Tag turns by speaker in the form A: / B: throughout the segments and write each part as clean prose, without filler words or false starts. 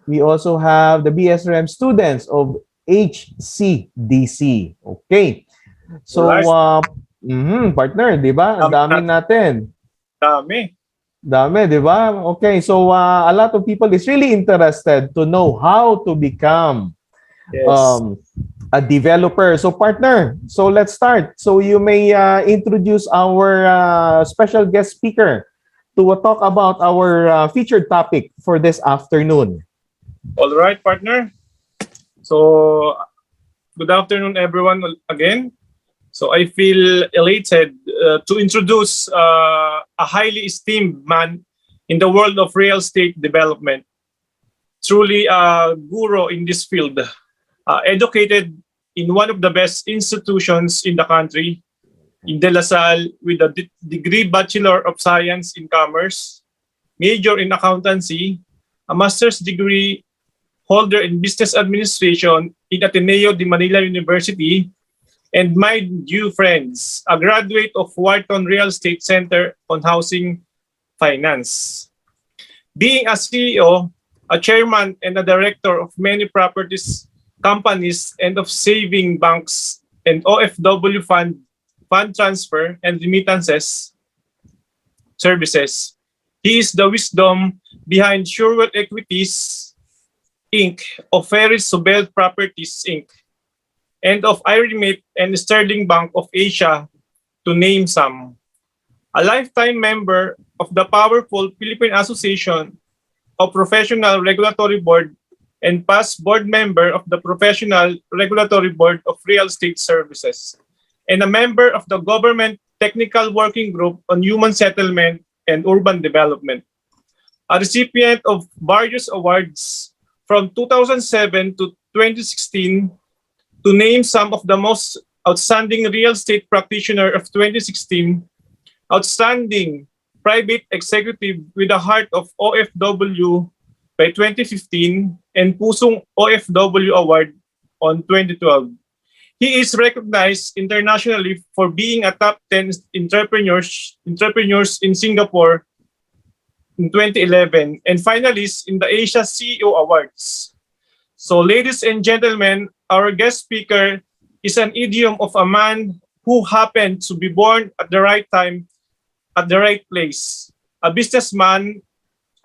A: We also have the BSRM students of HCDC. Okay. So,
B: Alright.
A: partner, di ba? Ang
B: Dami
A: dami
B: natin.
A: natin.
B: Dami.
A: Dami, di ba? Okay, so a lot of people is really interested to know how to become
B: Yes.
A: um, a developer. So, partner, so let's start. So, you may introduce our special guest speaker to talk about our featured topic for this afternoon.
B: Alright, partner. So, good afternoon, everyone, again. So, I feel elated to introduce a highly esteemed man in the world of real estate development. Truly a guru in this field. Educated in one of the best institutions in the country, in De La Salle, with a degree Bachelor of Science in Commerce, major in accountancy, a master's degree holder in business administration in Ateneo de Manila University, and my dear friends, a graduate of Wharton Real Estate Center on Housing Finance. Being a CEO, a chairman, and a director of many properties companies and of saving banks and OFW fund transfer and remittances services. He is the wisdom behind Surewell Equities Inc. of Ferris Sobel Properties Inc. and of IREMIT and Sterling Bank of Asia, to name some. A lifetime member of the powerful Philippine Association of Professional Regulatory Board and past board member of the Professional Regulatory Board of Real Estate Services, and a member of the Government Technical Working Group on Human Settlement and Urban Development. A recipient of various awards from 2007 to 2016, to name some of the most outstanding real estate practitioner of 2016, outstanding private executive with a heart of OFW by 2015, and Pusong OFW Award on 2012. He is recognized internationally for being a top 10 entrepreneurs in Singapore in 2011 and finalist in the Asia CEO Awards. So, ladies and gentlemen, our guest speaker is an idiom of a man who happened to be born at the right time, at the right place. A businessman,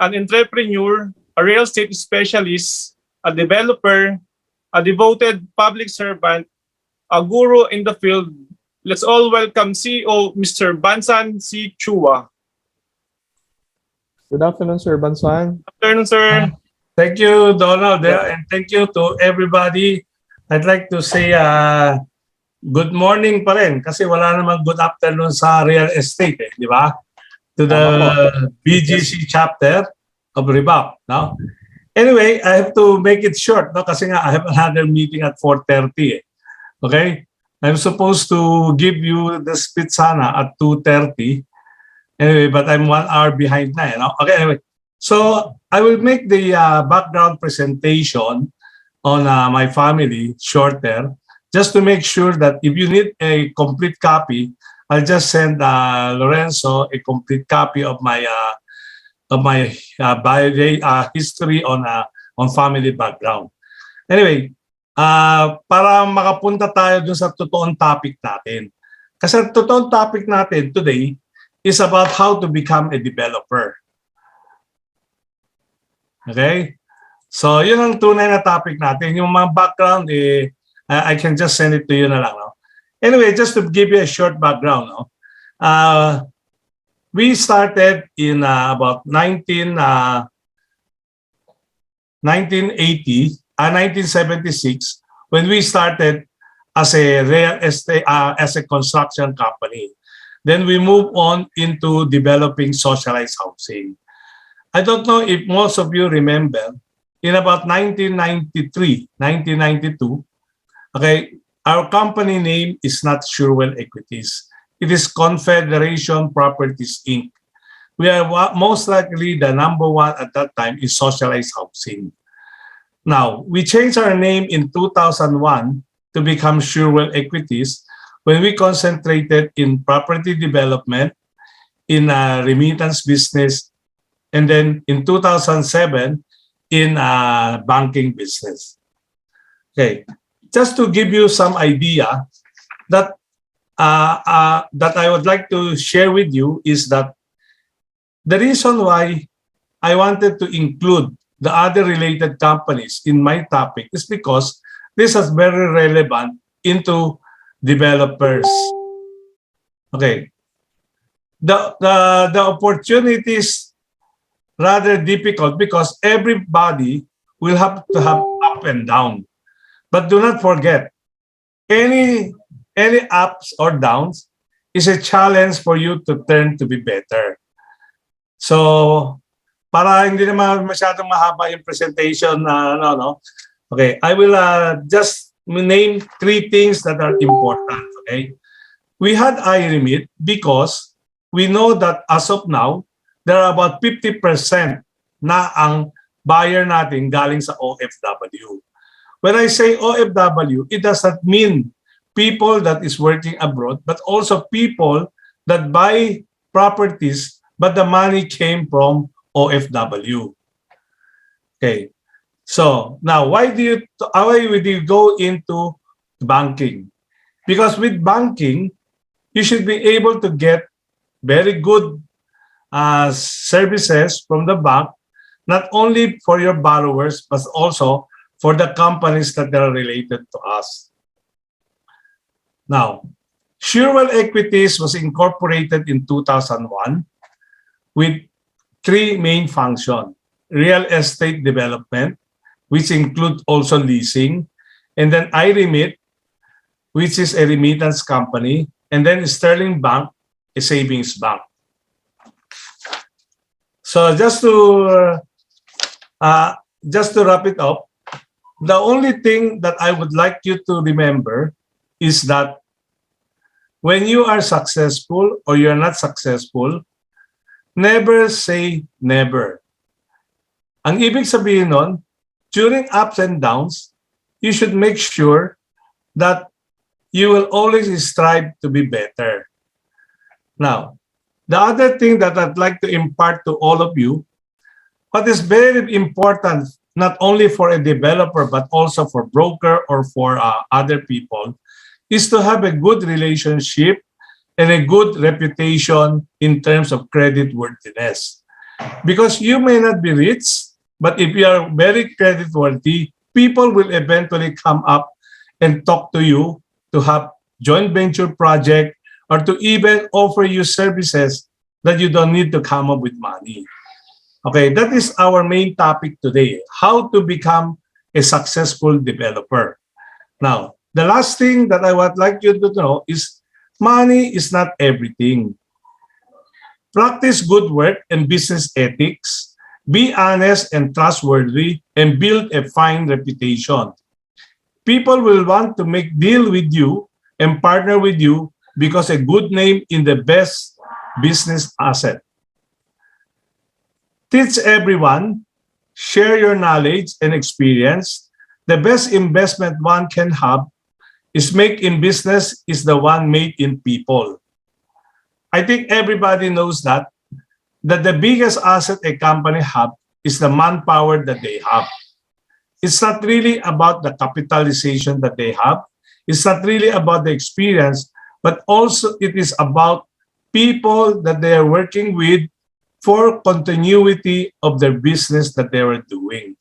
B: an entrepreneur, a real estate specialist, a developer, a devoted public servant, a guru in the field. Let's all welcome CEO Mr. Bansan C. Chua.
A: Good afternoon, Sir Bansan.
B: Afternoon, sir.
C: Thank you, Donald, and thank you to everybody. I'd like to say good morning pa rin kasi wala namang good afternoon sa real estate, di ba? To the BGC chapter of REBAP. No? Anyway, I have to make it short no? Kasi nga I have another meeting at 4:30. Okay? I'm supposed to give you the speech sana at 2:30. Anyway, but I'm 1 hour behind na. No? Okay, anyway. So I will make the background presentation on my family shorter, just to make sure that if you need a complete copy, I'll just send Lorenzo a complete copy of my history on family background. Anyway, para makapunta tayo dun sa totoong topic natin. Kasi ang totoong topic natin today is about how to become a developer. Okay? So, yun ang tunay na topic natin. Yung mga background, I can just send it to you na lang. No? Anyway, just to give you a short background. No? We started in about 1976 when we started as a real estate, as a construction company. Then we moved on into developing socialized housing. I don't know if most of you remember, in about 1993, 1992, okay, our company name is not Surewell Equities. It is Confederation Properties Inc. We are most likely the number one at that time in socialized housing. Now, we changed our name in 2001 to become Surewell Equities when we concentrated in property development, in remittance business, and then in 2007, in banking business. Okay, just to give you some idea that that I would like to share with you is that the reason why I wanted to include the other related companies in my topic is because this is very relevant into developers. Okay, the opportunities rather difficult because everybody will have to have up and down. But do not forget, any ups or downs is a challenge for you to turn to be better. So, para hindi naman masyadong mahaba yung presentation Okay, I will just name 3 things that are important, okay? We had IREMIT because we know that as of now, there are about 50% na ang buyer natin galing sa OFW. When I say OFW, it does not mean people that is working abroad, but also people that buy properties, but the money came from OFW. Okay. So now, why would you go into banking? Because with banking, you should be able to get very good services from the bank, not only for your borrowers, but also for the companies that are related to us. Now, Surewell Equities was incorporated in 2001 with 3 main functions: real estate development, which include also leasing, and then IREMIT, which is a remittance company, and then Sterling Bank, a savings bank. So just to wrap it up, the only thing that I would like you to remember is that when you are successful or you're not successful, never say never. Ang ibig sabihin nun, during ups and downs, you should make sure that you will always strive to be better. Now, the other thing that I'd like to impart to all of you, what is very important, not only for a developer, but also for broker or for other people, is to have a good relationship and a good reputation in terms of credit worthiness. Because you may not be rich, but if you are very credit worthy, people will eventually come up and talk to you to have joint venture project or to even offer you services that you don't need to come up with money. Okay, that is our main topic today, how to become a successful developer. Now, the last thing that I would like you to know is money is not everything. Practice good work and business ethics, be honest and trustworthy, and build a fine reputation. People will want to make deal with you and partner with you because a good name is the best business asset. Teach everyone, share your knowledge and experience. The best investment one can have is make in business is the one made in people. I think everybody knows that the biggest asset a company have is the manpower that they have. It's not really about the capitalization that they have. It's not really about the experience, but also it is about people that they are working with for continuity of their business that they are doing.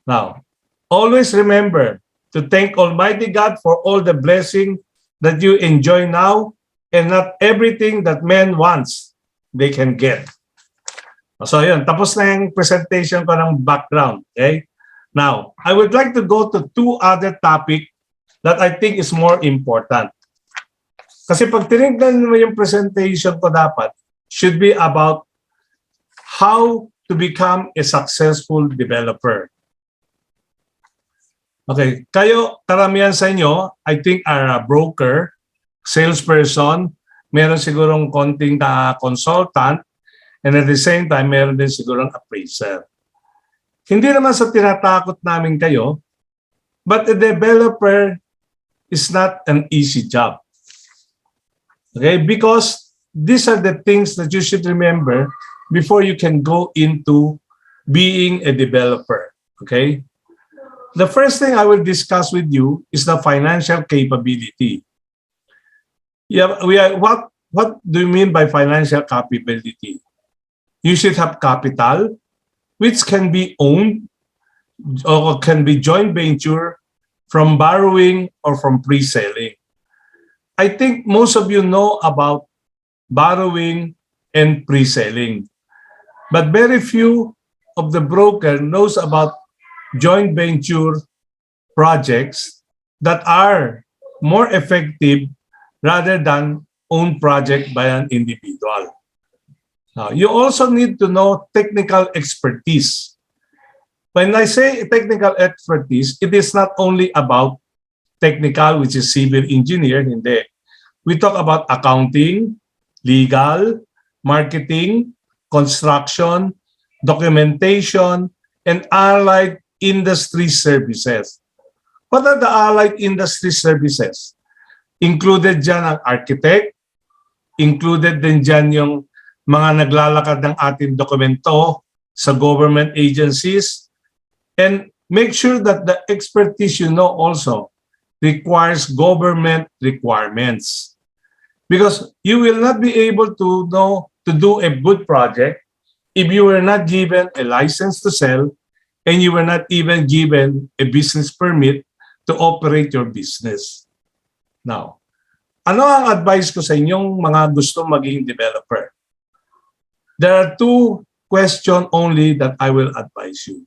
C: Now, always remember to thank Almighty God for all the blessing that you enjoy now, and not everything that man wants, they can get. So yun, tapos na yung presentation ko ng background. Okay? Now, I would like to go to 2 other topics that I think is more important. Kasi pag tinignan mo yung presentation ko dapat, should be about how to become a successful developer. Okay, kayo, karamihan sa inyo, I think are a broker, salesperson, meron sigurong konting consultant, and at the same time, meron din sigurong appraiser. Hindi naman sa tinatakot namin kayo, but a developer is not an easy job. Okay, because these are the things that you should remember before you can go into being a developer. Okay? The first thing I will discuss with you is the financial capability. Yeah, what do you mean by financial capability? You should have capital, which can be owned or can be joint venture from borrowing or from pre-selling. I think most of you know about borrowing and pre-selling, but very few of the broker knows about joint venture projects that are more effective rather than own project by an individual. Now, you also need to know technical expertise. When I say technical expertise, it is not only about technical, which is civil engineer, hindi. We talk about accounting, legal, marketing, construction, documentation, and allied industry services. What are the allied industry services? Included dyan ang architect, included din dyan yung mga naglalakad ng ating dokumento sa government agencies, and make sure that the expertise you know also requires government requirements. Because you will not be able to know to do a good project if you were not given a license to sell and you were not even given a business permit to operate your business. Now, ano ang advice ko sa inyong mga gusto maging developer? There are two questions only that I will advise you.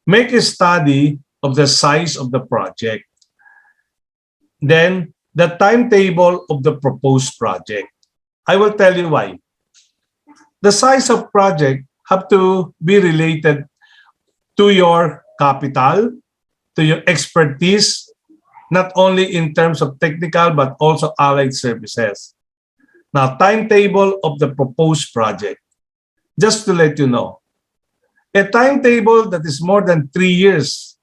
C: Make a study of the size of the project. Then, the timetable of the proposed project. I will tell you why. The size of project have to be related to your capital, to your expertise, not only in terms of technical but also allied services. Now, timetable of the proposed project. Just to let you know, a timetable that is more than 3 years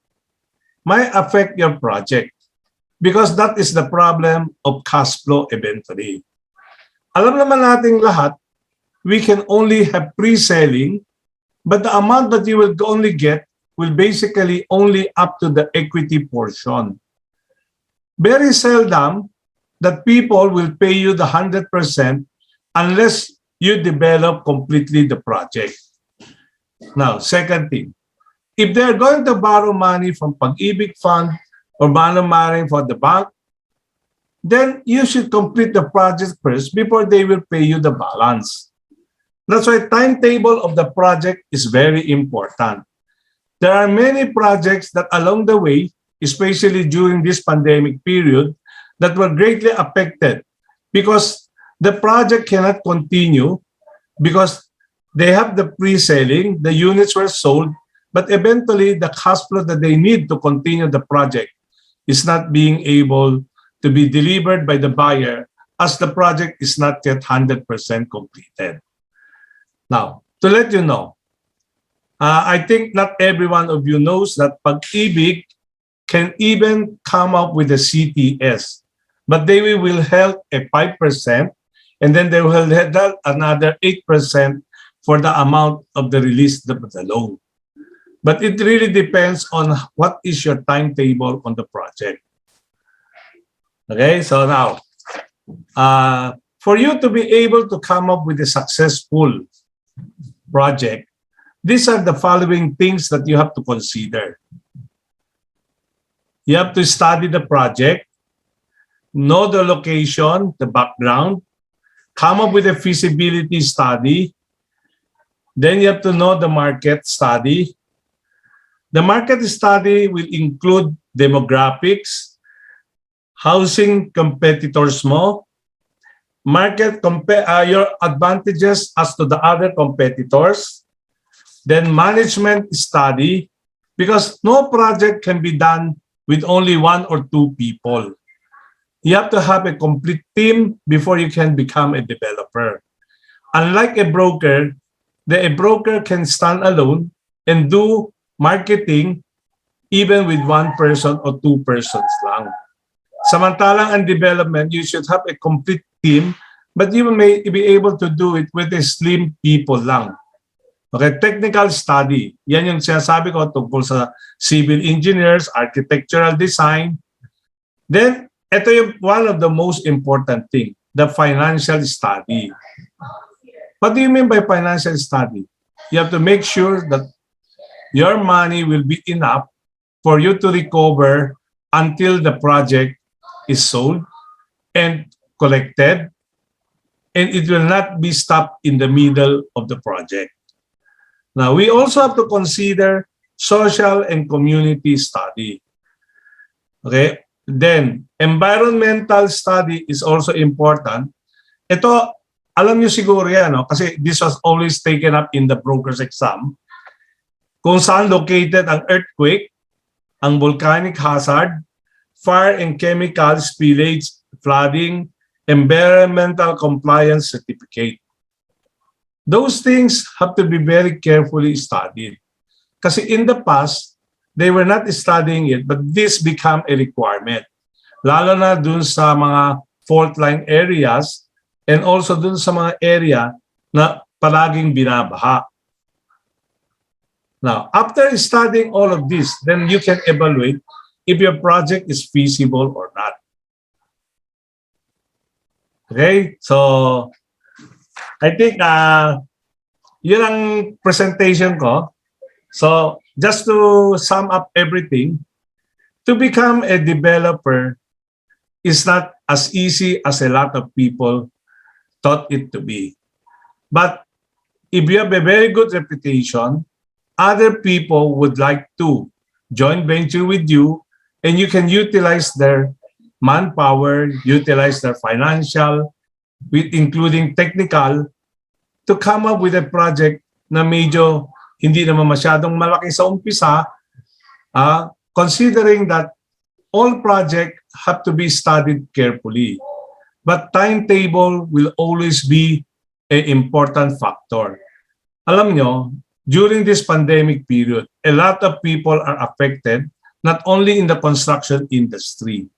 C: might affect your project because that is the problem of cash flow eventually. Alam naman nating lahat, we can only have pre-selling, but the amount that you will only get will basically only up to the equity portion. Very seldom that people will pay you the 100% unless you develop completely the project. Now, second thing, if they're going to borrow money from Pag-ibig Fund or borrow money for the bank, then you should complete the project first before they will pay you the balance. That's why timetable of the project is very important. There are many projects that along the way, especially during this pandemic period, that were greatly affected because the project cannot continue because they have the pre-selling, the units were sold, but eventually the cash flow that they need to continue the project is not being able to be delivered by the buyer as the project is not yet 100% completed. Now, to let you know, I think not every one of you knows that Pag-ibig can even come up with a CTS, but they will help a 5%, and then they will help another 8% for the amount of the release of the loan. But it really depends on what is your timetable on the project. Okay, so now, for you to be able to come up with a successful project, these are the following things that you have to consider. You have to study the project, know the location, the background, come up with a feasibility study. Then you have to know the market study. The market study will include demographics, housing competitors mo, your advantages as to the other competitors, then management study, because no project can be done with only 1 or 2 people. You have to have a complete team before you can become a developer. Unlike a broker can stand alone and do marketing even with 1 person or 2 persons lang. Samantalang ang development, you should have a complete team, but you may be able to do it with a slim people lang. Okay, technical study. Yan yung sinasabi ko tungkol sa civil engineers, architectural design. Then, ito yung one of the most important thing, the financial study. What do you mean by financial study? You have to make sure that your money will be enough for you to recover until the project is sold and collected, and it will not be stopped in the middle of the project. Now, we also have to consider social and community study. Okay? Then, environmental study is also important. Ito, alam nyo siguro yan, no? Kasi this was always taken up in the broker's exam. Kung saan located ang earthquake, ang volcanic hazard, fire and chemical spillage, flooding, environmental compliance certificate. Those things have to be very carefully studied. Kasi in the past, they were not studying it, but this became a requirement. Lalo na dun sa mga fault line areas and also dun sa mga area na palaging binabaha. Now, after studying all of this, then you can evaluate if your project is feasible or not. Okay? So, I think yun ang presentation ko. So, just to sum up everything, to become a developer is not as easy as a lot of people thought it to be. But if you have a very good reputation, other people would like to join venture with you, and you can utilize their manpower, utilize their financial, including technical, to come up with a project na medyo hindi naman masyadong malaki sa umpisa, considering that all projects have to be studied carefully. But timetable will always be an important factor. Alam nyo, during this pandemic period, a lot of people are affected, not only in the construction industry.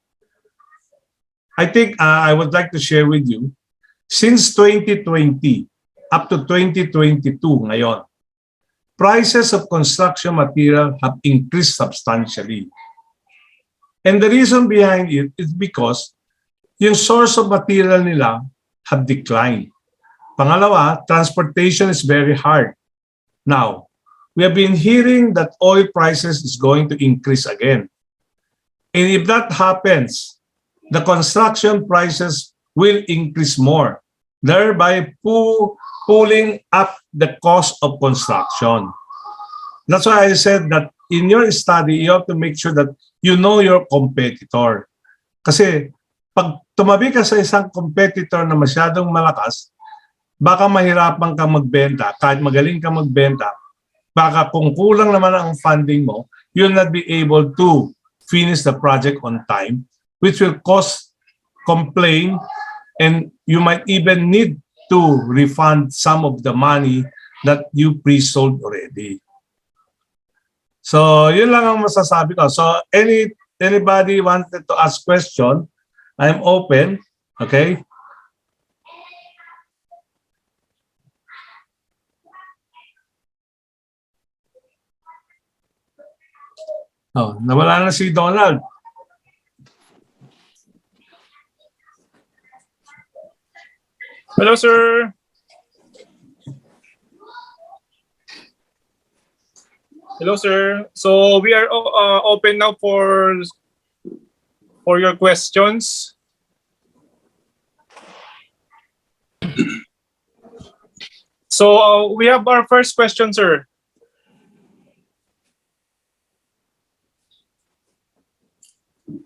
C: I think I would like to share with you, since 2020 up to 2022 ngayon, prices of construction material have increased substantially. And the reason behind it is because yung source of material nila have declined. Pangalawa, transportation is very hard. Now, we have been hearing that oil prices is going to increase again. And if that happens, the construction prices will increase more, thereby pulling up the cost of construction. That's why I said that in your study, you have to make sure that you know your competitor. Kasi pag tumabi ka sa isang competitor na masyadong malakas, baka mahirapan kang magbenta. Kahit magaling kang magbenta, baka kung kulang naman ang funding mo, you'll not be able to finish the project on time, which will cause complaint, and you might even need to refund some of the money that you pre-sold already. So, yun lang ang masasabi ko. So, anybody wanted to ask question, I'm open. Okay? Oh, nawala na si Donald.
B: Hello, sir. Hello, sir. So we are open now for your questions. So we have our first question, sir.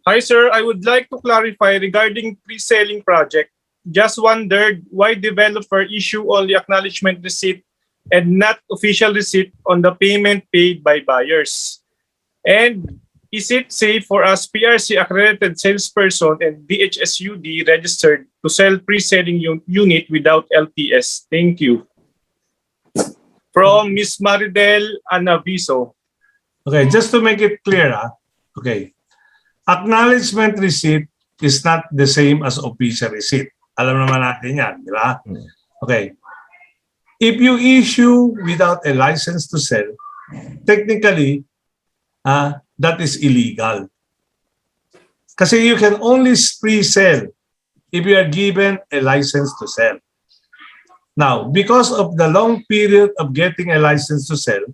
B: Hi, sir. I would like to clarify regarding pre-selling project. Just wondered why developer issue only acknowledgement receipt and not official receipt on the payment paid by buyers. And is it safe for us PRC accredited salesperson and DHSUD registered to sell pre-selling unit without LTS? Thank you. From Ms. Maridel Anaviso.
C: Okay, just to make it clear, okay. Acknowledgement receipt is not the same as official receipt. Alam naman natin yan, di ba? Okay. If you issue without a license to sell, technically, that is illegal. Kasi you can only pre-sell if you are given a license to sell. Now, because of the long period of getting a license to sell,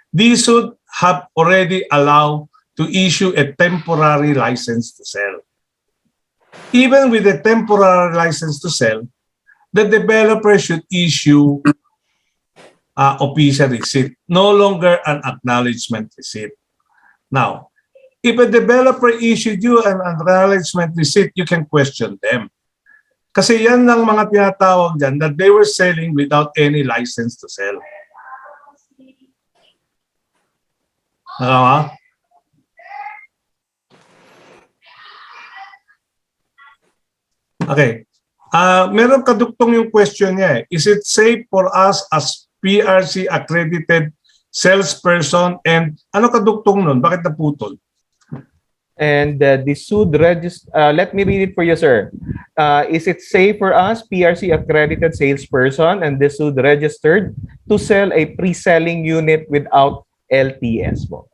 C: these should have already allowed to issue a temporary license to sell. Even with a temporary license to sell, the developer should issue official receipt, no longer an acknowledgement receipt. Now, if a developer issued you an acknowledgement receipt, you can question them. Kasi yan ang mga tinatawag dyan that they were selling without any license to sell. Nakama? Okay. Meron kadugtong yung question niya eh. Is it safe for us as PRC accredited salesperson and ano kadugtong nun? Bakit naputol?
A: And the sued register, let me read it for you, sir. Is it safe for us, PRC accredited salesperson and the sued registered to sell a pre-selling unit without LTS po?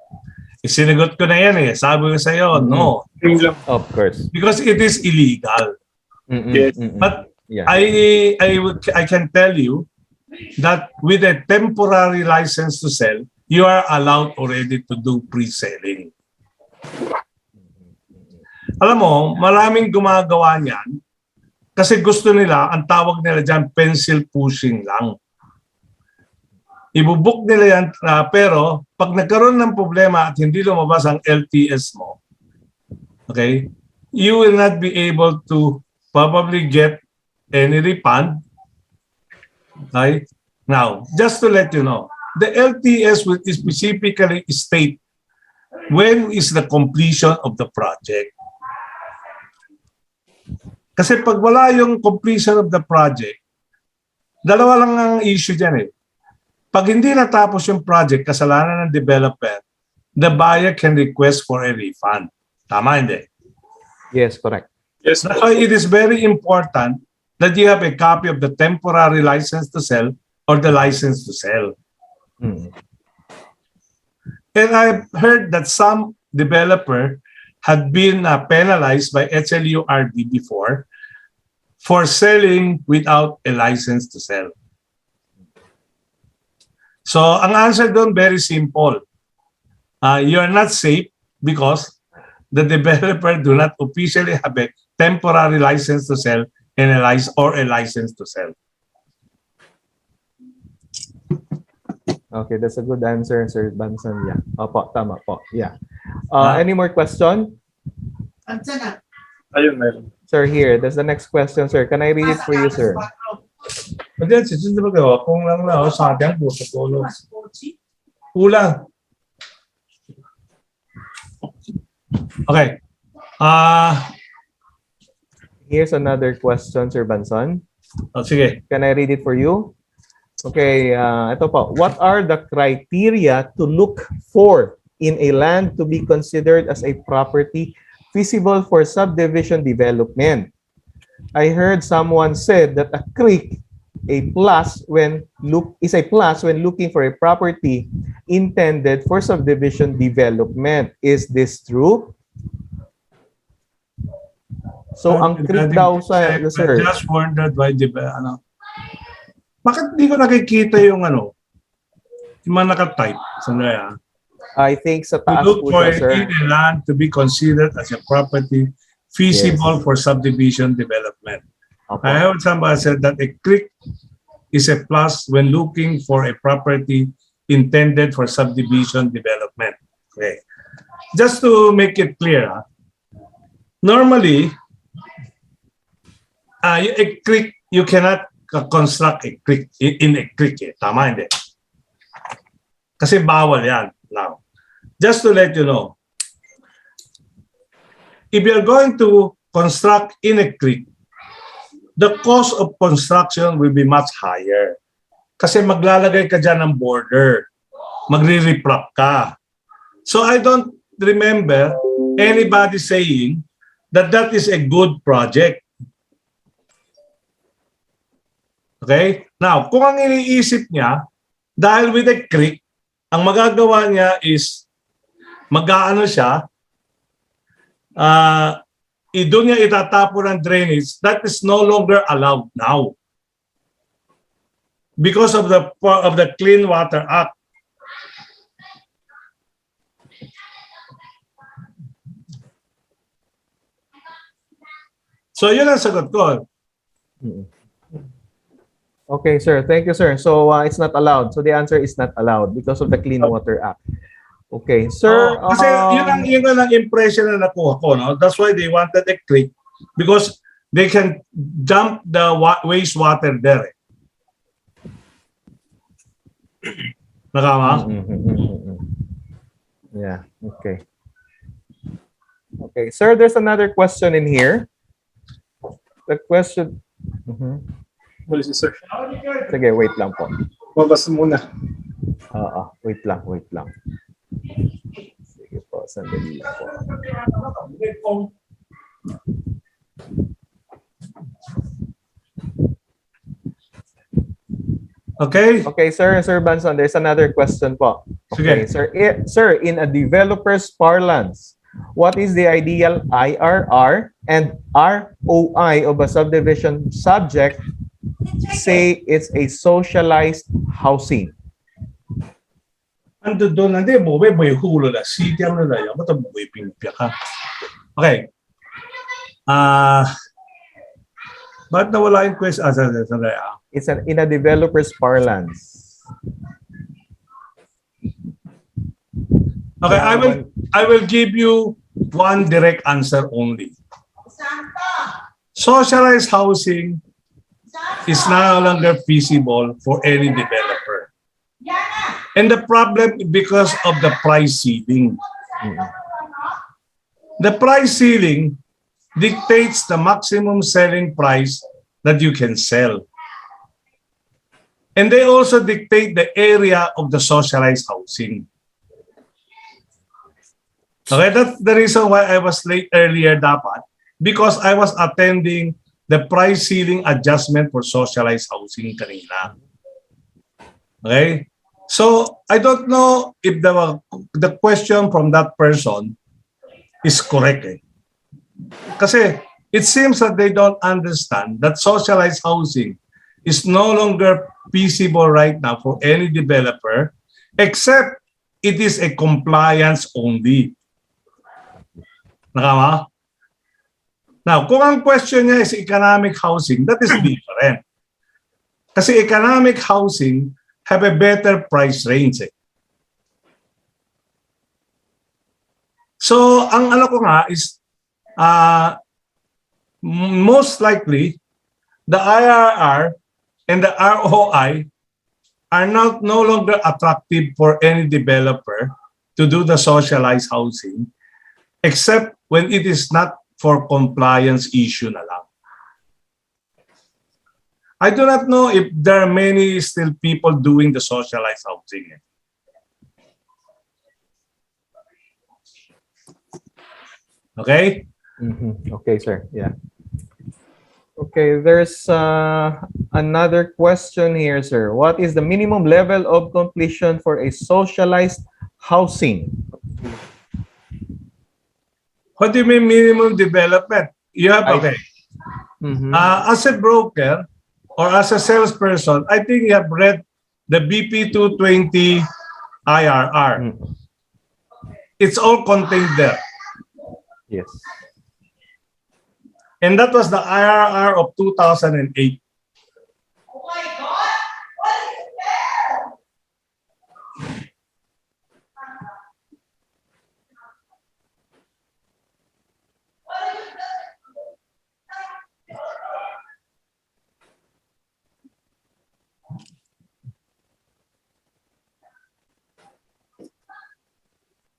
C: Sinagot ko na yan eh. Sabi ko sa'yo, no.
A: Of course.
C: Because it is illegal.
B: Yes.
C: But
A: Yeah.
C: I can tell you that with a temporary license to sell, you are allowed already to do pre-selling. Alam mo, maraming gumagawa niyan kasi gusto nila, ang tawag nila dyan, pencil pushing lang. Ibubuk nila yan, pero pag nagkaroon ng problema at hindi lumabas ang LTS mo, okay, you will not be able to probably get any refund. Okay? Now, just to let you know, the LTS will specifically state when is the completion of the project. Kasi pag wala yung completion of the project, dalawa lang ang issue dyan eh. Pag hindi natapos yung project, kasalanan ng developer, the buyer can request for a refund. Tama, hindi?
A: Yes, correct.
B: Yes.
C: That's why it is very important that you have a copy of the temporary license to sell or the license to sell.
A: Mm.
C: And I've heard that some developer had been penalized by HLURD before for selling without a license to sell. So, ang answer doon, very simple. You are not safe because the developer do not officially have a temporary license to sell and a license to sell.
A: Okay, that's a good answer, Sir Bansan. Yeah. Opo, tama po. Yeah. Any more question?
B: Ayun, meron.
A: Sir, here. That's the next question, sir. Can I read it for you, sir?
C: Pwede, sisunod ba kayo? Kung lang na, sa ating po sa tulo. Kulang. Okay.
A: Here's another question, Sir Bansan.
C: Sige.
A: Can I read it for you? Okay, ito po. What are the criteria to look for in a land to be considered as a property feasible for subdivision development? I heard someone said that a creek is a plus when looking for a property intended for subdivision development. Is this true? So, ang creek daw sa, sir.
C: I just wondered why, bakit di ko nakikita yung yung mga nakatype? Sandali
A: I think sa
C: To
A: taas
C: look
A: po
C: for
A: siya, sir.
C: a land to be considered as a property feasible for subdivision development.
A: Opo.
C: I heard somebody said that a creek is a plus when looking for a property intended for subdivision development. Okay. Just to make it clear, normally, a creek, you cannot construct a creek in a creek. Tama, hindi? Kasi bawal yan. Now, just to let you know, if you're going to construct in a creek, the cost of construction will be much higher. Kasi maglalagay ka dyan ng border. Magre-reprop ka. So I don't remember anybody saying that that is a good project. Okay? Now, kung ang iniisip niya, dahil with a creek, ang magagawa niya is mag-aano siya, doon niya itatapon ng drainage, that is no longer allowed now. Because of the Clean Water Act. So yun ang sagot ko.
A: Okay, sir. Thank you, sir. So it's not allowed. So the answer is not allowed because of the Clean Water Act. Okay, sir.
C: Kasi yun ang impression na nakuha ko. No? That's why they wanted a creek because they can dump the wastewater there. Nakama?
A: Yeah, okay. Okay, sir, there's another question in here. The question...
B: Policy, sir.
A: Sige, wait lang po.
B: Mabasa muna.
A: Wait lang. Sige po, sandali lang po.
C: Okay?
A: Okay, sir. Sir Bansan, there's another question po. Okay, sir. Sir, in a developer's parlance, what is the ideal IRR and ROI of a subdivision subject? Say it's a socialized housing.
C: Ando doon, hindi mo, may hulo na. Siyam na na yan. Ba't ang buhay pinipya ka? Okay. Ba't nawala yung question?
A: It's in a developer's parlance.
C: Okay, I will give you one direct answer only. Socialized housing is no longer feasible for any developer. And the problem is because of the price ceiling. The price ceiling dictates the maximum selling price that you can sell. And they also dictate the area of the socialized housing. Okay, that's the reason why I was late earlier dapat, because I was attending the price ceiling adjustment for socialized housing kanina. Okay? So, I don't know if the question from that person is correct. Kasi it seems that they don't understand that socialized housing is no longer feasible right now for any developer except it is a compliance only. Nakama? Now, kung ang question niya is economic housing, that is different. Kasi economic housing have a better price range. So, ang ano ko nga is, most likely, the IRR and the ROI are no longer attractive for any developer to do the socialized housing, except when it is not for compliance issue na lang. I do not know if there are many still people doing the socialized housing. Okay?
A: Okay, sir. Yeah. Okay, there's another question here, sir. What is the minimum level of completion for a socialized housing?
C: What do you mean minimum development? You have, okay. As a broker or as a salesperson, I think you have read the BP 220 IRR. It's all contained there.
A: Yes.
C: And that was the IRR of 2008.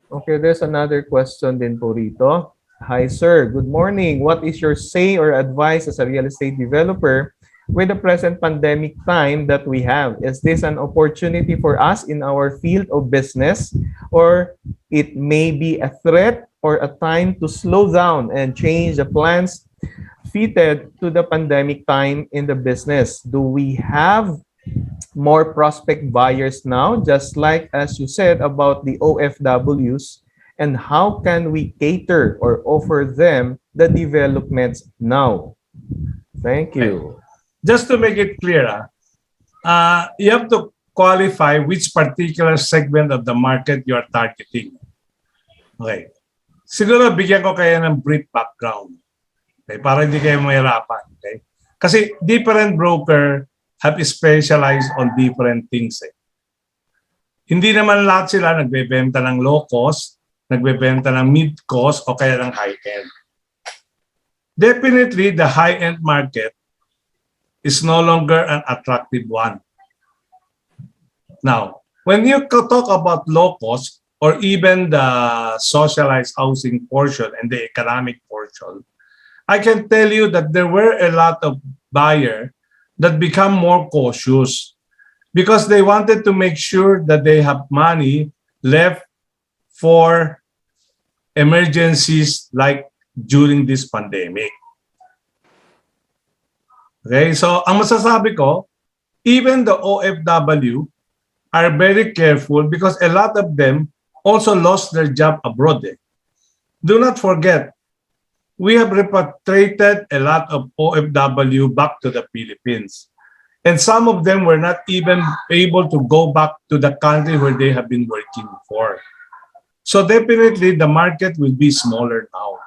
A: Okay, there's another question din po rito. Hi, sir. Good morning. What is your say or advice as a real estate developer with the present pandemic time that we have? Is this an opportunity for us in our field of business, or it may be a threat or a time to slow down and change the plans fitted to the pandemic time in the business? Do we have more prospect buyers now, just like as you said about the OFWs? And how can we cater or offer them the developments now? Thank
C: Okay.
A: you.
C: Just to make it clear, you have to qualify which particular segment of the market you are targeting. Okay. Siguro bigyan ko kayo ng brief background. Okay, para hindi kayo mahirapan. Okay? Kasi different broker have specialized on different things. Hindi naman lahat sila nagbebenta ng low cost, nagbebenta ng mid cost o kaya ng high end. Definitely, the high end market is no longer an attractive one. Now, when you talk about low cost or even the socialized housing portion and the economic portion, I can tell you that there were a lot of buyers that become more cautious because they wanted to make sure that they have money left for emergencies like during this pandemic. Okay, so ang masasabi ko, even the OFW are very careful because a lot of them also lost their job abroad. Do not forget, we have repatriated a lot of OFW back to the Philippines. And some of them were not even able to go back to the country where they have been working before. So definitely, the market will be smaller now.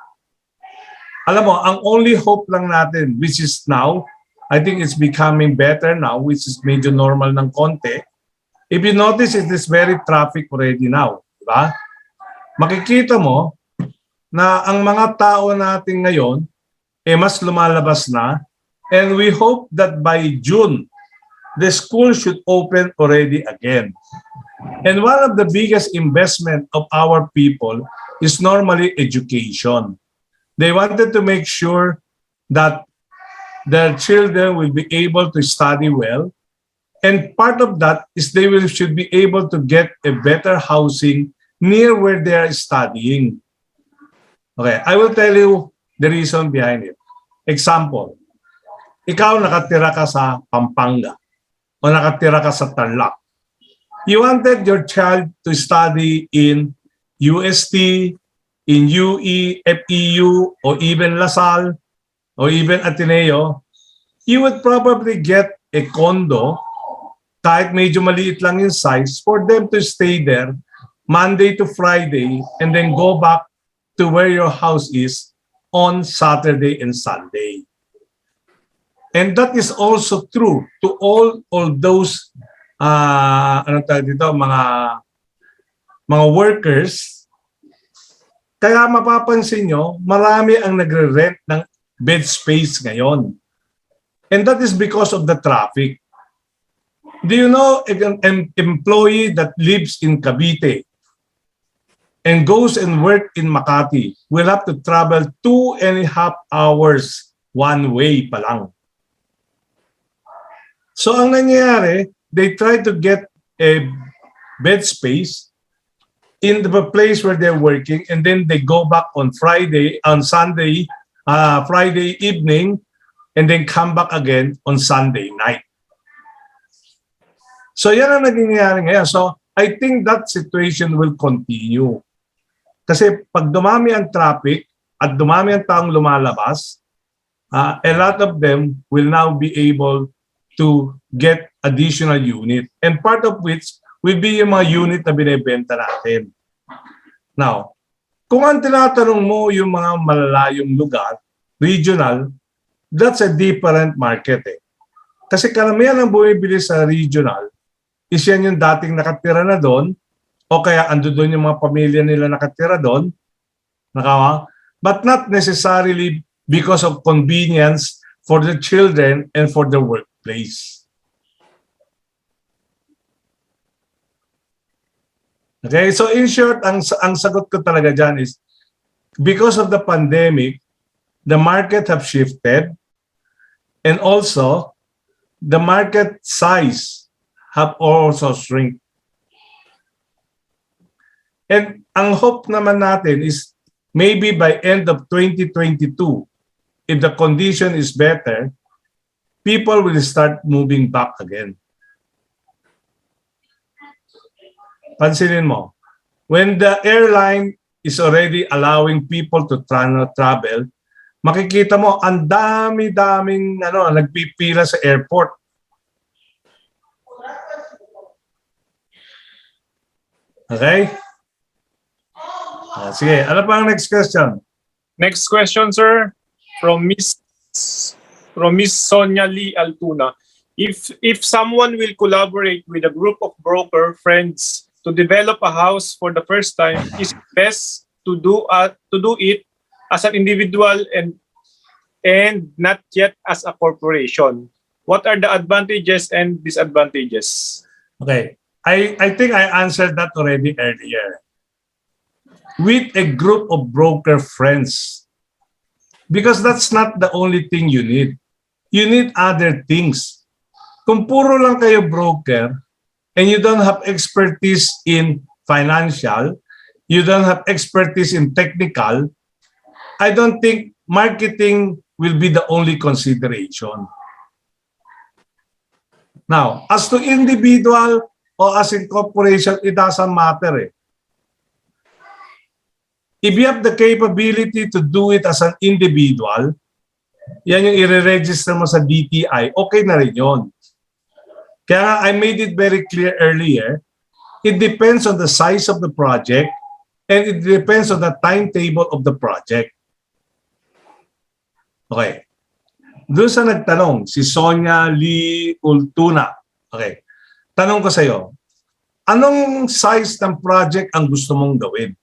C: Alam mo, ang only hope lang natin, which is now, I think it's becoming better now, which is medyo normal ng konti. If you notice, it is very traffic already now. Diba? Makikita mo na ang mga tao natin ngayon mas lumalabas na, and we hope that by June, the school should open already again. And one of the biggest investment of our people is normally education. They wanted to make sure that their children will be able to study well. And part of that is they should be able to get a better housing near where they are studying. Okay, I will tell you the reason behind it. Example, ikaw nakatira ka sa Pampanga o nakatira ka sa Tarlac. You wanted your child to study in UST, in UE, FEU, or even LaSalle, or even Ateneo, you would probably get a condo, kahit medyo maliit lang yung size, for them to stay there Monday to Friday and then go back to where your house is on Saturday and Sunday. And that is also true to all those mga workers. Kaya mapapansin nyo, marami ang nagre-rent ng bed space ngayon. And that is because of the traffic. Do you know if an employee that lives in Cavite and goes and work in Makati will have to travel 2.5 hours one way pa lang? So ang nangyayari, they try to get a bed space in the place where they're working, and then they go back on Friday, on Sunday, Friday evening, and then come back again on Sunday night. So yan ang nangyayari ngayon. So I think that situation will continue. Kasi pag dumami ang traffic at dumami ang taong lumalabas, a lot of them will now be able to get additional unit. And part of which will be yung mga unit na binibenta natin. Now, kung ang tinatanong mo yung mga malalayong lugar, regional, that's a different market eh. Kasi karamihan ang bumibili sa regional, is yan yung dating nakatira na doon, o kaya ando doon yung mga pamilya nila nakatira doon, but not necessarily because of convenience for the children and for the workplace. Okay, so in short, ang sagot ko talaga dyan is, because of the pandemic, the market have shifted, and also, the market size have also shrink. And ang hope naman natin is maybe by end of 2022, if the condition is better, people will start moving back again. Pansinin mo, when the airline is already allowing people to travel, makikita mo ang dami-daming nagpipila sa airport. Okay? Sige, ano pa ang next question?
B: Next question, sir, from Miss Sonia Lee Altuna. If someone will collaborate with a group of broker friends to develop a house for the first time, is it best to do it as an individual and not yet as a corporation? What are the advantages and disadvantages?
C: Okay. I think I answered that already earlier. With a group of broker friends. Because that's not the only thing you need. You need other things. Kung puro lang kayo broker and you don't have expertise in financial, you don't have expertise in technical, I don't think marketing will be the only consideration. Now, as to individual or as in corporation, it doesn't matter. If you have the capability to do it as an individual, yan yung i-register mo sa DTI, okay na rin yun. Kaya I made it very clear earlier, it depends on the size of the project and it depends on the timetable of the project. Okay. Doon sa nagtanong, si Sonia Lee Altuna. Okay. Tanong ko sa iyo, anong size ng project ang gusto mong gawin?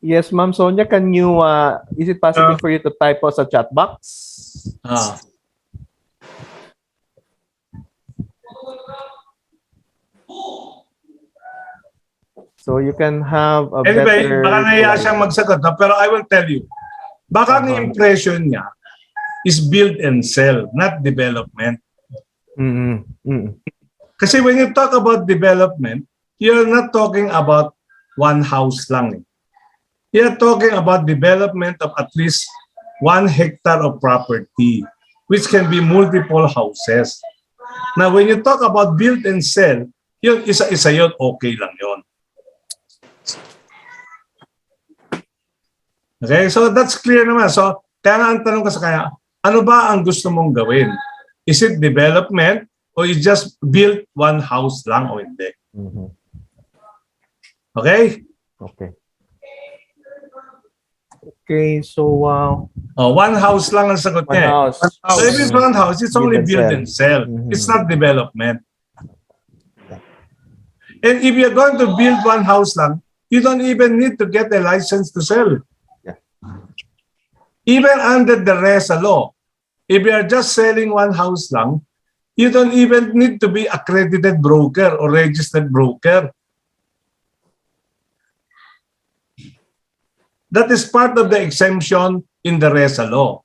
A: Yes, Ma'am Sonia, can you, is it possible for you to type us a chat box? So you can have a
C: Anyway,
A: better...
C: baka nahiya siyang magsagot, no? Pero I will tell you, baka ang impression niya is build and sell, not development. Kasi when you talk about development, you're not talking about one house lang. You're talking about development of at least 1 hectare of property, which can be multiple houses. Now, when you talk about build and sell, yun isa-isa yun, okay lang yun. Okay, so that's clear naman. So, kaya nga ang tanong ko sa kanya, ano ba ang gusto mong gawin? Is it development or you just build one house lang o hindi? Okay?
A: Okay. Okay, so
C: one house lang ang sagot
A: one
C: niya.
A: house.
C: So if it's one house, it's only build and sell. It's not development. And if you're going to build one house lang, you don't even need to get a license to sell. Even under the RESA law, if you are just selling one house lang, you don't even need to be accredited broker or registered broker. That is part of the exemption in the RESA law.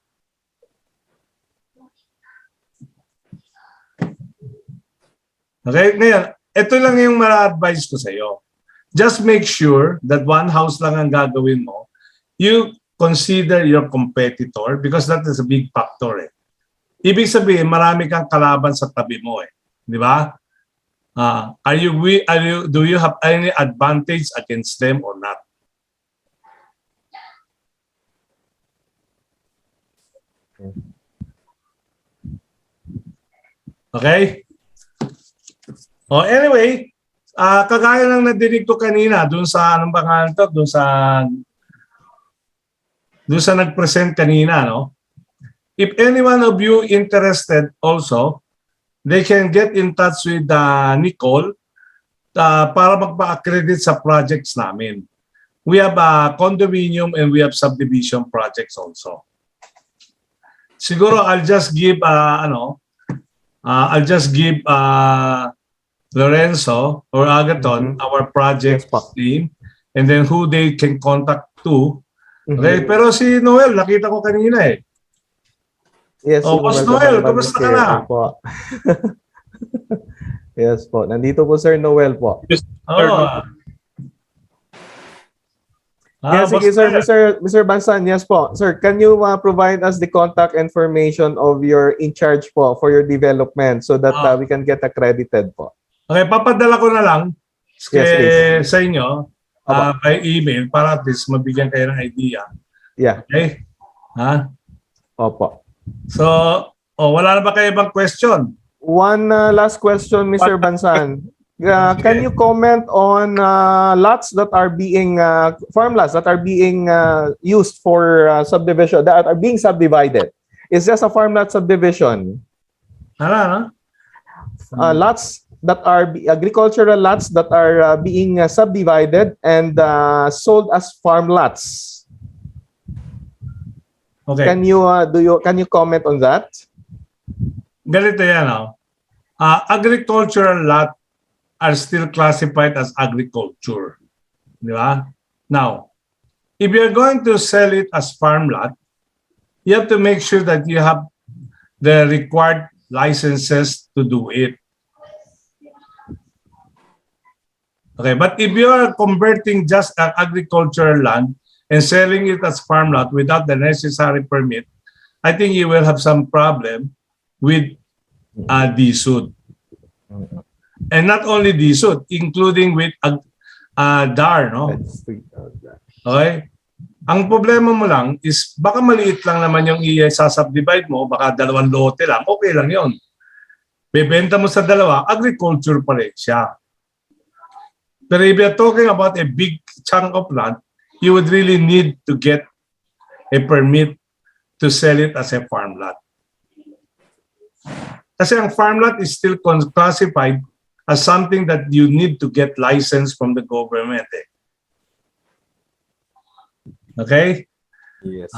C: Okay, ngayon, ito lang yung ma-advise ko sa iyo. Just make sure that one house lang ang gagawin mo. You consider your competitor because that is a big factor. Ibig sabihin, marami kang kalaban sa tabi mo. Di ba? Do you have any advantage against them or not? Okay? Oh, anyway, kagaya lang nadinig ko kanina dun sa anong pangalan to, dun sa nag-present kanina, no? If anyone of you interested also, they can get in touch with Nicole para magpa-accredit sa projects namin. We have a condominium and we have subdivision projects also. Siguro I'll just give Lorenzo or Agaton our project team and then who they can contact to. Okay, pero si Noel nakita ko kanina
A: Yes,
C: Oh, Boss Noel, kumusta ka na?
A: Opo. Yes po. Nandito po Sir Noel po.
B: Yes, sir.
C: Oh.
A: Yes,
C: Boss
A: sige sir,
C: Noel.
A: Mr. Bansan. Yes po. Sir, can you provide us the contact information of your in charge po for your development so that we can get accredited po?
C: Okay, papadala ko na lang
A: Yes, please.
C: sa inyo by email para at least mabigyan kayo ng idea.
A: Yeah.
C: Okay? Ha?
A: Opo.
C: So, wala na ba kayo ibang question?
A: One last question, Mr. Bansan. Can you comment on lots that are being farm lots that are being used for subdivision that are being subdivided? Is just a farm lot subdivision? Lots that are agricultural lots that are being subdivided and sold as farm lots.
C: Okay.
A: Can you comment on that?
C: Ganito yan, agricultural lot are still classified as agriculture. Di ba? Now, if you're going to sell it as farm lot, you have to make sure that you have the required licenses to do it. Okay, but if you are converting just an agricultural land and selling it as farm lot without the necessary permit, I think you will have some problem with DSUD. And not only DSUD, including with DAR, no? Okay? Ang problema mo lang is baka maliit lang naman yung i-subdivide mo, baka 2 lote lang, okay lang yon. Bebenta mo sa 2, agriculture pa rin siya. Pero if you're talking about a big chunk of land, you would really need to get a permit to sell it as a farm lot. Kasi ang farm lot is still classified as something that you need to get license from the government. Okay?
A: Yes.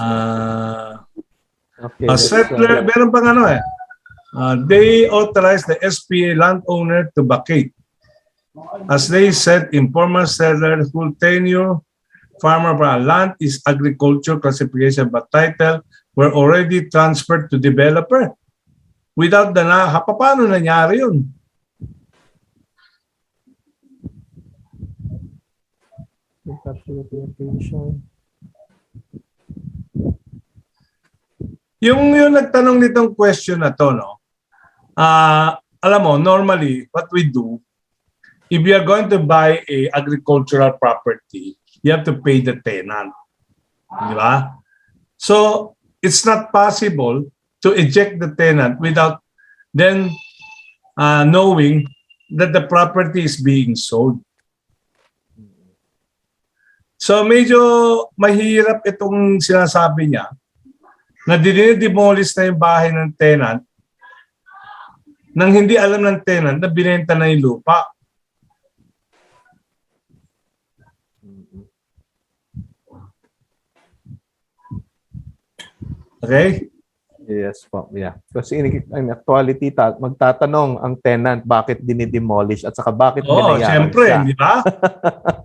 C: Okay. Settler, meron pang they authorize the SPA landowner to vacate. As they said, informal settler who tenure farmer land is agriculture classification but title were already transferred to developer. Without the paano nangyari yun? Yung nagtanong nitong question na to, no? Alam mo, normally, what we do, if you are going to buy a agricultural property, you have to pay the tenant. Di ba? So, it's not possible to eject the tenant without then knowing that the property is being sold. So, medyo mahirap itong sinasabi niya na dinidemolish na yung bahay ng tenant nang hindi alam ng tenant na binenta na yung lupa. Okay?
A: Yes po, yeah. Kasi in actuality, magtatanong ang tenant bakit dinidemolish at saka bakit binayaran
C: siyempre,
A: siya.
C: di ba?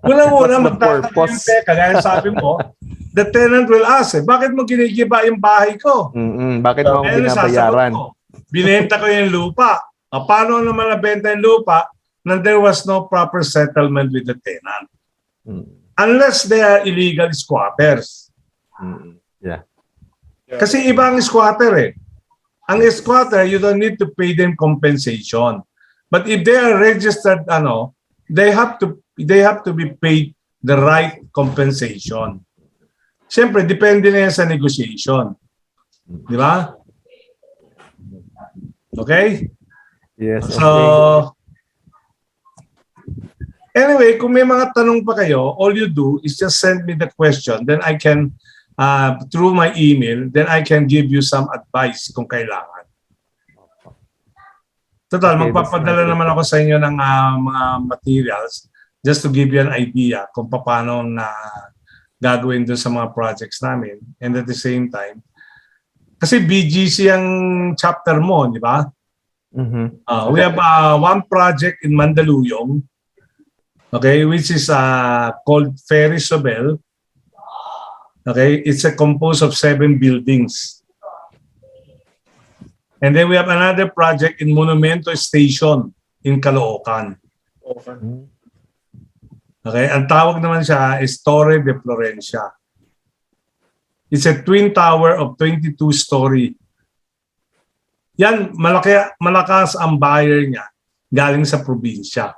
C: Una-una, magtatanong yung teka, kaya sabi mo, the tenant will ask, bakit mo ginigiba yung bahay ko?
A: Bakit mo akong binabayaran?
C: Binenta ko yung lupa. Paano naman nabenta yung lupa nang there was no proper settlement with the tenant? Unless they are illegal squatters.
A: Yeah.
C: Kasi iba ang squatter Ang squatter, you don't need to pay them compensation. But if they are registered, they have to be paid the right compensation. Siyempre, depende na yan sa negotiation. Di ba? Okay?
A: Yes.
C: So, anyway, kung may mga tanong pa kayo, all you do is just send me the question. Then I can through my email, then I can give you some advice kung kailangan. Total, magpapadala naman ako sa inyo ng mga materials just to give you an idea kung paano na gagawin doon sa mga projects namin. And at the same time, kasi BGC ang chapter mo, di ba? We have one project in Mandaluyong, okay, which is called Ferry Sobel. Okay, it's composed of 7 buildings. And then we have another project in Monumento Station in Caloocan. Okay, ang tawag naman siya is Torre de Florencia. It's a twin tower of 22-story. Yan, malakas ang buyer niya galing sa probinsya.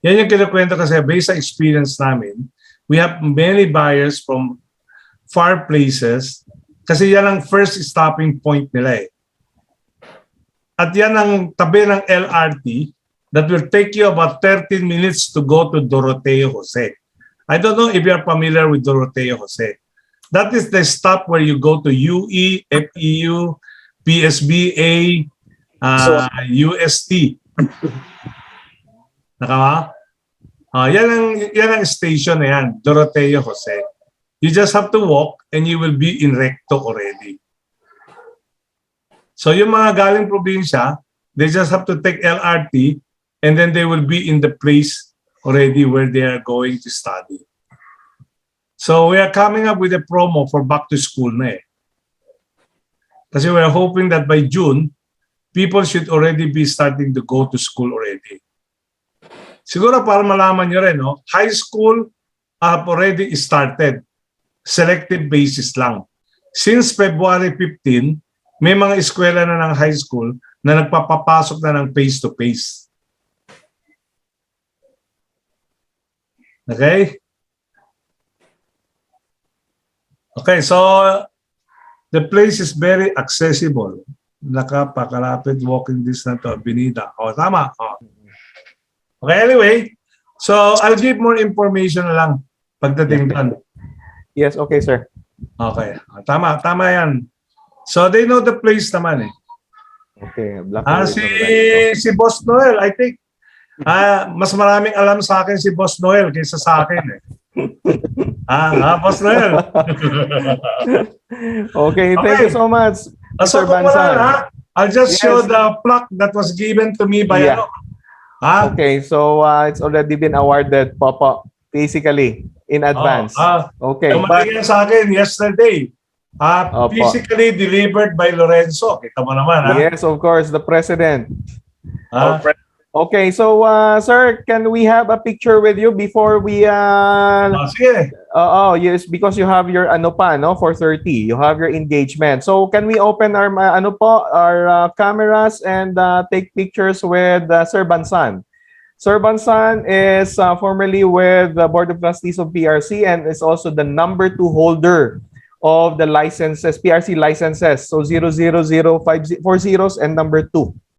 C: Yan yung kinukwento kasi based sa experience namin, we have many buyers from far places kasi yan ang first stopping point nila eh. At yan ang tabi ng LRT that will take you about 13 minutes to go to Doroteo Jose. I don't know if you are familiar with Doroteo Jose. That is the stop where you go to UE, FEU, PSBA, UST. Nakama? Yan ang station na yan, Doroteo Jose. You just have to walk and you will be in Recto already. So yung mga galing probinsya, they just have to take LRT and then they will be in the place already where they are going to study. So we are coming up with a promo for back to school na eh. Kasi we are hoping that by June, people should already be starting to go to school already. Siguro para malaman nyo rin, no? High school have already started. Selective basis lang. Since February 15, may mga eskwela na ng high school na nagpapapasok na ng face-to-face. Okay? Okay, so the place is very accessible. Nakapakalapit walking distance to Avenida. O, tama. O. Okay, anyway. So, I'll give more information na lang pagdating doon.
A: Yes, okay, sir.
C: Okay. Tama yan. So, they know the place naman eh.
A: Okay.
C: Si Boss Noel, I think, mas maraming alam sa akin si Boss Noel kaysa sa akin eh. Boss Noel.
A: Okay, thank you so much,
C: So,
A: Mr. Bansan.
C: I'll just
A: Yes.
C: show the plaque that was given to me by
A: Okay, so it's already been awarded, Papa, basically, in advance. Okay.
C: Tumating sa akin yesterday. Physically delivered by Lorenzo. Kita mo naman,
A: Yes, of course, the president. Okay, so sir, can we have a picture with you before we
C: Sige.
A: yes, because you have your for 30. You have your engagement. So can we open our our cameras and take pictures with Sir Bansan? Sir Bansan is formerly with the Board of Trustees of PRC and is also the #2 holder of the licenses, PRC licenses. So 000540 and #2.